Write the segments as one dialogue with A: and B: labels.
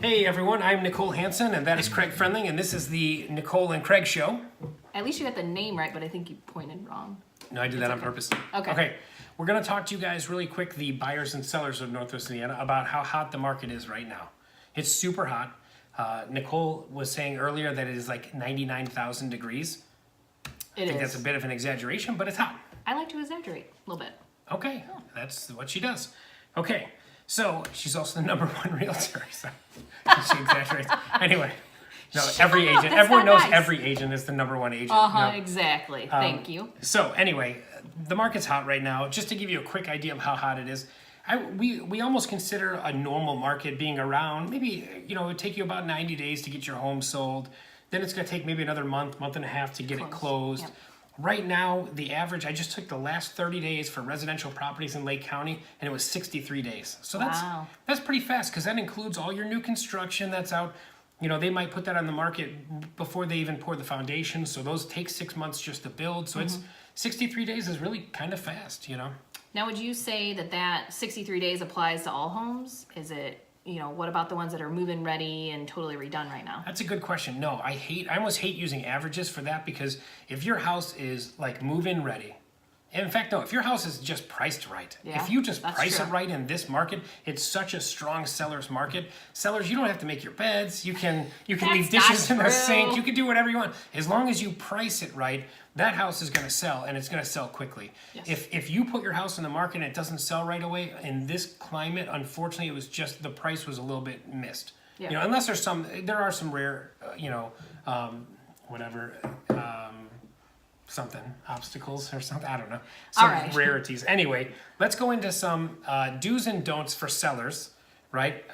A: Hey everyone, I'm Nicole Hansen and that is Craig Friendling and this is the Nicole and Craig Show.
B: At least you got the name right, but I think you pointed wrong.
A: No, I did that on purpose.
B: Okay.
A: We're going to talk to you guys really quick, the buyers and sellers of Northwest Indiana, about how hot the market is right now. It's super hot. Nicole was saying earlier that it is like 99,000 degrees.
B: It
A: I think
B: is.
A: that's a bit of an exaggeration, but it's hot.
B: I like to exaggerate a little bit.
A: Okay, that's what she does. Okay, so she's also the #1 realtor, so she exaggerates. Anyway, no, every agent,
B: that's
A: everyone
B: not
A: knows
B: nice.
A: every agent is the #1 agent.
B: Uh-huh,
A: No.
B: exactly. Thank you.
A: So anyway, the market's hot right now. Just to give you a quick idea of how hot it is, we almost consider a normal market being around maybe, it would take you about 90 days to get your home sold. Then it's going to take maybe another month and a half to get it closed.
B: Yep.
A: Right now, the average, I just took the last 30 days for residential properties in Lake County, and it was 63 days. So
B: Wow.
A: that's pretty fast, because that includes all your new construction that's out. They might put that on the market before they even pour the foundation, so those take 6 months just to build. So it's 63 days is really kind of fast,
B: Now, would you say that 63 days applies to all homes? Is it, what about the ones that are move-in ready and totally redone right now?
A: That's a good question. No, I almost hate using averages for that, because if your house is like move-in ready, and in fact, no, if your house is just priced right,
B: Yeah,
A: if you just
B: that's
A: price
B: true.
A: it right in this market, it's such a strong seller's market. Sellers, you don't have to make your beds. You can leave
B: That's
A: dishes in
B: not
A: the
B: true.
A: sink. You can do whatever you want. As long as you price it right, that house is going to sell, and it's going to sell quickly.
B: Yes.
A: If you put your house in the market and it doesn't sell right away, in this climate, unfortunately, it was just the price was a little bit missed.
B: Yeah.
A: Unless there are some rare, something, obstacles or something, I don't know. Some
B: All right.
A: rarities. Anyway, let's go into some do's and don'ts for sellers, right?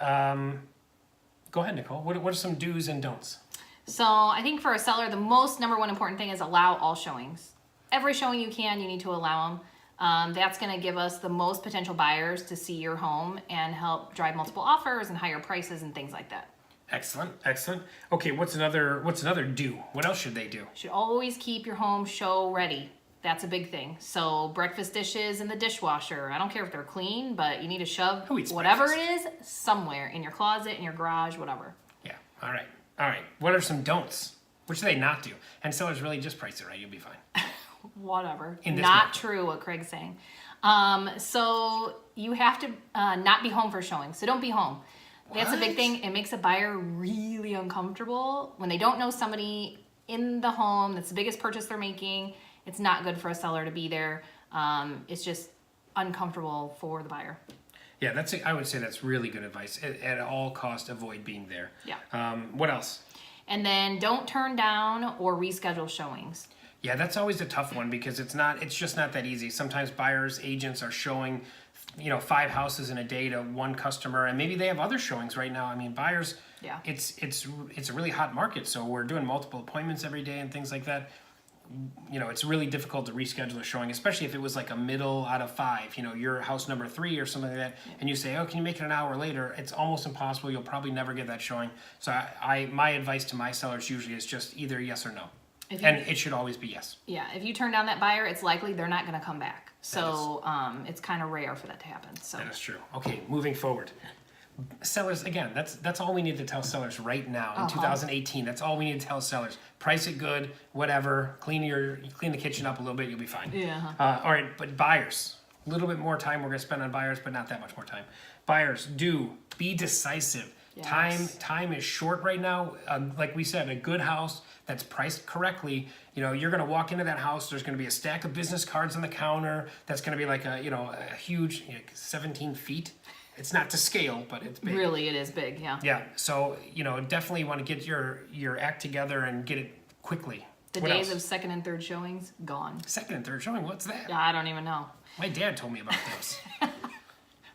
A: Go ahead, Nicole. What are some do's and don'ts?
B: So I think for a seller, the most #1 important thing is allow all showings. Every showing you need to allow them. That's going to give us the most potential buyers to see your home and help drive multiple offers and higher prices and things like that.
A: Excellent. Okay, what's another do? What else should they do?
B: You should always keep your home show ready. That's a big thing. So breakfast dishes in the dishwasher. I don't care if they're clean, but you need to shove
A: Who eats
B: whatever
A: breakfast?
B: it is somewhere in your closet, in your garage, whatever.
A: Yeah. All right. What are some don'ts? What should they not do? And sellers, really just price it right. You'll be fine.
B: Whatever.
A: In this
B: Not
A: market.
B: true what Craig's saying. So you have to not be home for showing. So don't be home. That's a big
A: What?
B: thing. It makes a buyer really uncomfortable when they don't know somebody in the home. That's the biggest purchase they're making. It's not good for a seller to be there. It's just uncomfortable for the buyer.
A: Yeah, I would say that's really good advice. At all costs, avoid being there.
B: Yeah.
A: What else?
B: And then don't turn down or reschedule showings.
A: Yeah, that's always a tough one, because it's just not that easy. Sometimes buyers, agents are showing, 5 houses in a day to one customer, and maybe they have other showings right now. I mean, buyers,
B: Yeah.
A: it's a really hot market, so we're doing multiple appointments every day and things like that. It's really difficult to reschedule a showing, especially if it was like a middle out of 5, your house number 3 or something like that, and you say, oh, can you make it an hour later? It's almost impossible. You'll probably never get that showing. So my advice to my sellers usually is just either yes or no. And it should always be yes.
B: Yeah, if you turn down that buyer, it's likely they're not going to come back. So it's kind of rare for that to happen. So
A: That is true. Okay, moving forward. Sellers, again, that's all we need to tell sellers right now in 2018. That's all we need to tell sellers. Price it good, whatever. Clean the kitchen up a little bit, you'll be fine.
B: Yeah.
A: All right, but buyers, a little bit more time we're going to spend on buyers, but not that much more time. Buyers, be decisive.
B: Yes.
A: Time is short right now. Like we said, a good house that's priced correctly. You're going to walk into that house. There's going to be a stack of business cards on the counter. That's going to be like a huge 17 feet. It's not to scale, but it's big.
B: Really, it is big. Yeah.
A: Yeah. So definitely want to get your act together and get it quickly.
B: The
A: What
B: days
A: else?
B: of second and third showings gone.
A: Second and third showing. What's that?
B: I don't even know.
A: My dad told me about those.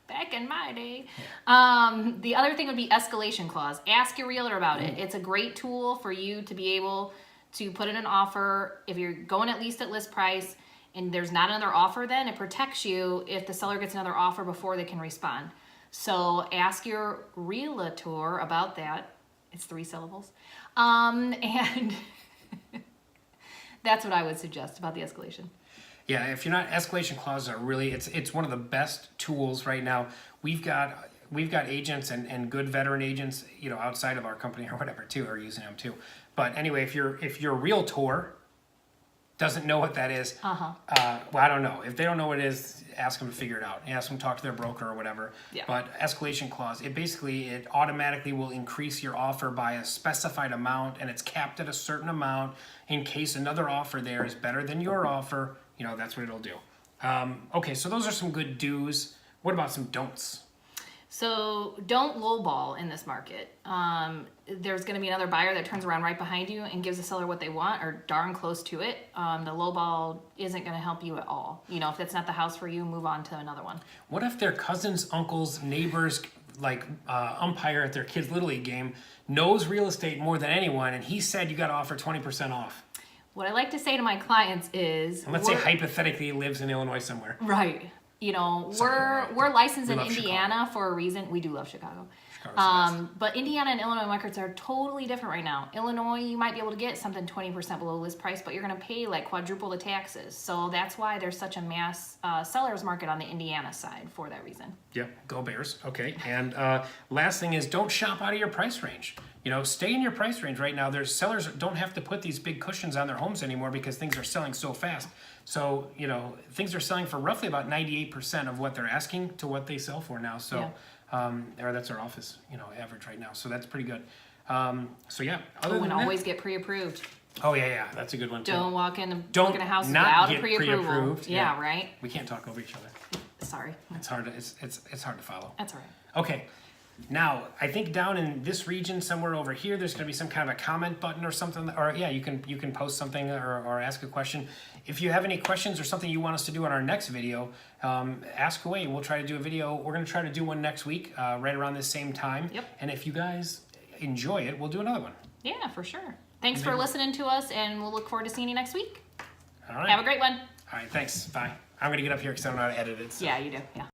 B: Back in my day. The other thing would be escalation clause. Ask your realtor about it. It's a great tool for you to be able to put in an offer. If you're going at least at list price and there's not another offer, then it protects you if the seller gets another offer before they can respond. So ask your realtor about that. It's 3 syllables. And that's what I would suggest about the escalation.
A: Yeah, if you're not, escalation clauses are really, it's one of the best tools right now. We've got we've got agents and good veteran agents, you know, outside of our company or whatever too, are using them too. But anyway, if your realtor doesn't know what that is, well, I don't know. If they don't know what it is, ask them to figure it out. Ask them to talk to their broker or whatever.
B: Yeah.
A: But escalation clause, it automatically will increase your offer by a specified amount, and it's capped at a certain amount in case another offer there is better than your offer. You know, that's what it'll do. Okay, so those are some good do's. What about some don'ts?
B: So don't lowball in this market. There's going to be another buyer that turns around right behind you and gives the seller what they want or darn close to it. The lowball isn't going to help you at all. You know, if that's not the house for you, move on to another one.
A: What if their cousins, uncles, neighbors, like umpire at their kids' Little League game, knows real estate more than anyone, and he said you got to offer 20% off?
B: What I like to say to my clients is,
A: And let's say hypothetically he lives in Illinois somewhere.
B: right. You know,
A: Sorry,
B: we're licensed
A: we
B: in
A: love
B: Indiana for a reason. We do love Chicago.
A: Chicago's the best.
B: But Indiana and Illinois markets are totally different right now. Illinois, you might be able to get something 20% below list price, but you're going to pay like quadruple the taxes. So that's why there's such a mass seller's market on the Indiana side for that reason.
A: Yep, go Bears. Okay, and last thing is don't shop out of your price range. You know, stay in your price range right now. There's sellers don't have to put these big cushions on their homes anymore because things are selling so fast. So, you know, things are selling for roughly about 98% of what they're asking to what they sell for now. So, or that's our office, you know, average right now. So that's pretty good. So yeah, other than
B: And
A: that,
B: always get pre-approved.
A: oh yeah, that's a good one too.
B: Don't walk in
A: Don't
B: look in a house
A: not
B: without a
A: get
B: pre-approval.
A: pre-approved,
B: Yeah,
A: yeah.
B: right.
A: We can't talk over each other.
B: Sorry.
A: It's hard to it's hard to follow.
B: That's all right.
A: Okay, now I think down in this region somewhere over here, there's going to be some kind of a comment button or something. Or yeah, you can post something or ask a question. If you have any questions or something you want us to do on our next video, ask away. We'll try to do a video. We're going to try to do one next week, right around the same time.
B: Yep.
A: And if you guys enjoy it, we'll do another one.
B: Yeah, for sure. Thanks for listening to us, and we'll look forward to seeing you next week.
A: All right.
B: Have a great one.
A: All right. Thanks. Bye. I'm going to get up here because I don't know how to edit it. So.
B: Yeah, you do. Yeah.